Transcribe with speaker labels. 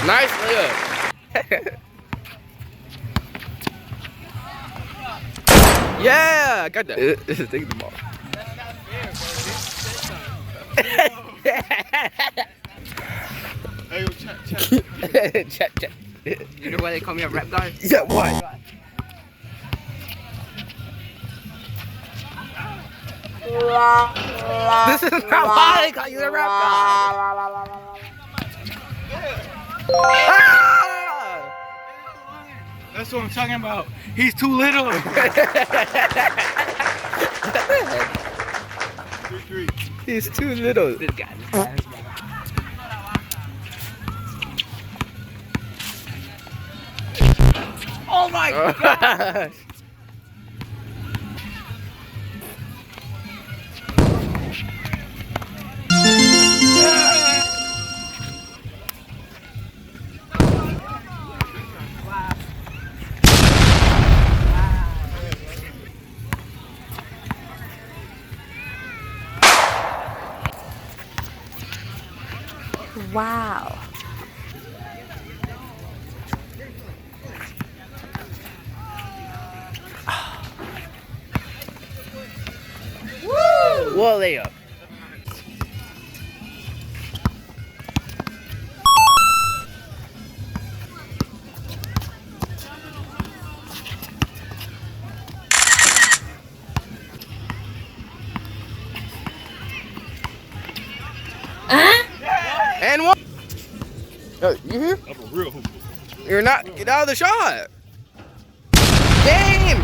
Speaker 1: Nice layup. Yeah, I got that. Take the ball.
Speaker 2: Hey, yo, chat.
Speaker 1: Chat.
Speaker 3: You know why they call me a rap guy?
Speaker 1: Yeah, what? This is not why they call you a rap guy. Ah!
Speaker 2: That's what I'm talking about. He's too little. 3-3.
Speaker 1: He's too little.
Speaker 3: This guy. Oh my god!
Speaker 4: Wow.
Speaker 1: Whoa, layup. And one. Oh, you here?
Speaker 2: I'm a real hooper.
Speaker 1: You're not. Get out of the shot. Damn.